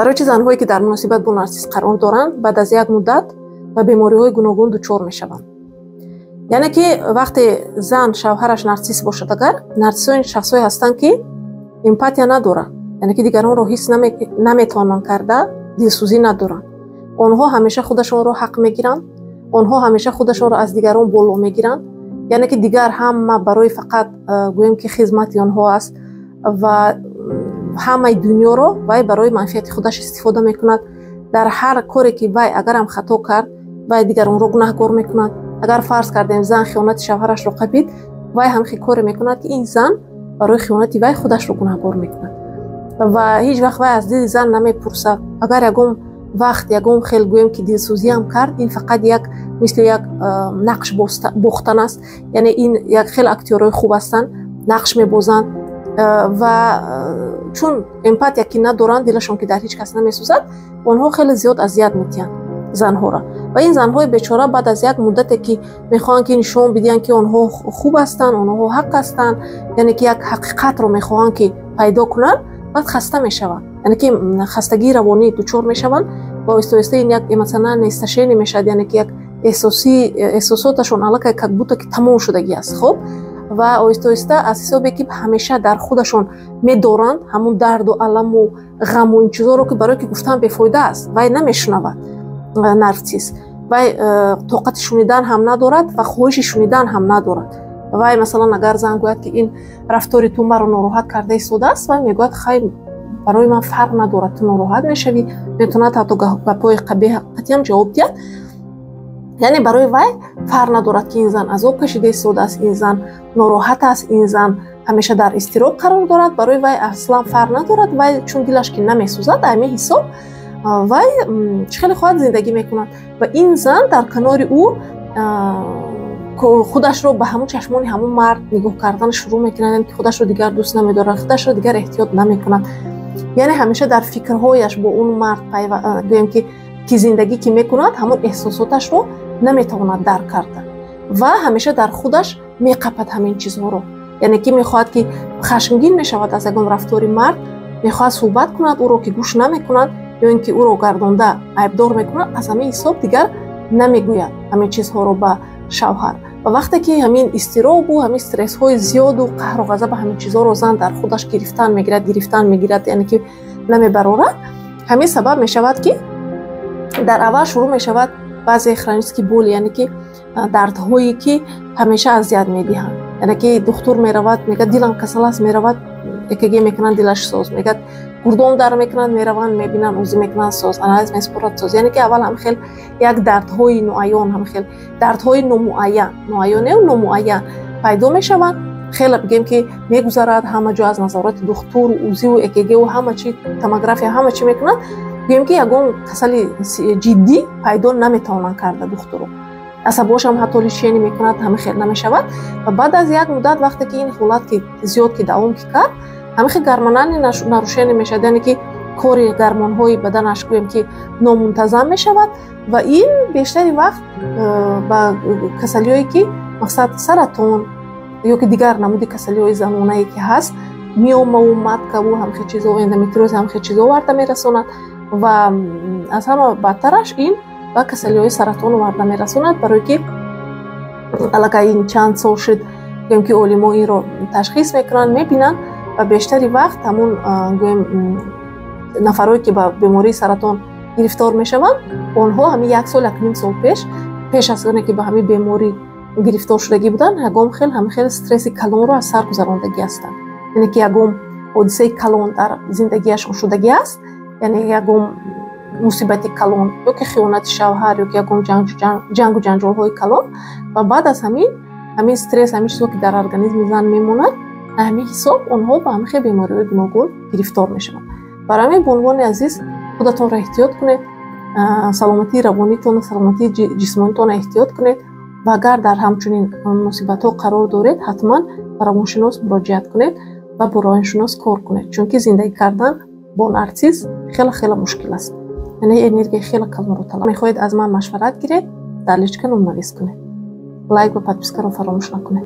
برای زن‌هایی که در مناسبت با نارسیسم قرار دارند بعد از یک مدت به بیماری‌های گوناگون دچار می‌شوند. یعنی که وقتی زن شوهرش نارسیس باشد، اگر نارسیس‌ها شخصایی هستند که امپاتیا ندارند، یعنی که دیگران را حس نمی‌توانند کرده، دلسوزی ندارند. آنها همیشه خودشون را حق می‌گیرند، آنها همیشه خودشون را از دیگران بالا می‌گیرند. یعنی که دیگر همه برای فقط گویم که خدمت آنها است و همه دنیا رو وای برای منفعت خودش استفاده میکند. در هر کاری که وای اگر هم خطا کرد وای دیگران رو گناهکار میکند. اگر فرض کردیم زن خیانت شوهرش رو قبید، وای هم کاری میکند که این زن برای خیانت وای خودش رو گناهکار میکند و هیچ وقت وای از دل زن نمیپرسد. اگر یگم وقت یگم خیلی گویم که دلسوزی هم کرد، این فقط یک مثل یک نقش باختن است. یعنی این یک خیلی اکتورای خوب هستند، نقش میبازند و چون امپاتیا که ندارند، دلشون که در هیچ کس نمیسوزد، آنها خیلی زیاد اذیت میتین زنها را و این زنهای بیچاره بعد از یک مدتی که میخوان که نشون بدین که آنها خوب هستند، آنها حق هستند، یعنی که یک حقیقت رو میخوان که پیدا کنن، بعد خسته میشوند، یعنی که خستگی روانی دچار میشوند و آهسته این یک مثلا نیستشینی میشد، یعنی که یک احساساتشون علاقه کبوتا که تمام شدگی است. خب و آهسته از حسابی که همیشه در خودشون میدارند همون درد و الم و غم و این چیزا رو که برای که گفتن بیفایده است و نمیشنود نارسیس و طاقت شنیدن هم ندارد و خواهش شنیدن هم ندارد. و مثلا اگر زن گوید که این رفتار تو مرا ناراحت کرده ایستاده است و میگوید خیلی برای من فرق ندارد، تو ناراحت میشوی، میتونه حتی گپای قبیح هم جواب دهد. یعنی برای وی فرق ندارد که این زن عذاب کشیده ایستاده است، این زن ناراحت است، این زن همیشه در اضطراب قرار دارد. برای وی اصلا فرق ندارد و چون دلش که نمیسوزد همین حساب وی خیلی خواهد زندگی میکند و این زن در کنار او خودش رو به همون چشمان همون مرد نگاه کردن شروع میکنند که خودش رو دیگر دوست نمیدارد، خودش رو دیگر احتیاط نمیکند. یعنی همیشه در فکرهایش با اون مرد گویم که زندگی که میکند همون احساساتش رو نمیتواند درک کرده و همیشه در خودش میقپد همین چیزها رو. یعنی که میخواهد که خشمگین میشود از یگان رفتاری مرد، میخواهد صحبت کند او رو که گوش نمیکند یا اینکه او رو گردانده عیبدار میکند، از همین حساب دیگر نمیگوید همین چیزها رو به شوهر. و وقتی که همین اضطراب و همین استرس های زیاد و قهر و غضب همین چیزها رو زن در خودش گرفتن میگیرد یعنی که نمیبرارد، همین سبب میشود که در اول شروع میشود بعضی خرانیسکی بول، یعنی که دردهایی که همیشه اذیت میدهند. یعنی که دکتر میرود میگه دلم کسل است، میرود اکگ میکنن دلش سوز، میگه گردم در میکنن میروند میبینن اوزی میکنن سوز، انالیز میسپرد سوز. یعنی که اول هم خیلی یک دردهای نوعیان، هم خیلی دردهای نومعین پیدا میشوند. خیلی بگیم که میگذرد همه جا از نظارت دکتر و اوزی و اکگ و همه چی توموگرافی همه چی میکنن، بگیم که یگان کسل جدی پیدا نمیتونن کرده دکتر. عصباش هم حتی لیشینی میکند، همه خیلی نمیشود و بعد از یک مدت وقتی که این حالت که زیاد که دوام کرد، همه خیلی گرمانانی نروشنی میشد، یعنی که کاری گرمان های بدنش گویم که نامنتظم میشود و این بیشتری وقت با کسلی هایی که مقصد سرطان یا که دیگر نمودی کسلی های زمانه‌ای که هست، میوم و ماتکه و هم خیلی چیزا و اندومتریوز هم خیلی چیزا ورده میرسوند و از همه بدترش این و کسلی های سرطان ورده میرسوند. برای که علاقه این چند سال شد که علما این رو تشخیص میکنن میبینن و بیشتری وقت همون نفرهایی که با بیماری سرطان گرفتار میشوند، آنها همین یک سال یک نیم سال پیش از اون که به همین بیماری گرفتار شدگی بودن، یگام خیلی استرس کلان رو از سر گذراندگی هستند. یعنی که یگام حادثه کلان در زندگیشون شدگی است، یعنی یگام مصیبت کلان یا که خیانت شوهر یا که یگام جنگ و جنجال های کلان و بعد از همین استرس همین چیزا که در ارگانیسم زن میموند، همین حساب آنها به همه بیماری‌های گوناگون گرفتار میشوند. برای همین به عنوان عزیز خودتون را احتیاط کنید، سلامتی روانیتون، سلامتی جسمانیتون احتیاط کنید و اگر در همچنین مصیبت ها قرار دارید حتما به روانشناس مراجعت کنید و با روانشناس کار کنید، چون که زندگی کردن با نارسیس خیلی مشکل است. یعنی انرژی خیلی کم رو طلب. میخواهید از من مشورت گیرید، در لیچ کنم نویس کنید. لایک و پادپیس کردن فراموش نکنید.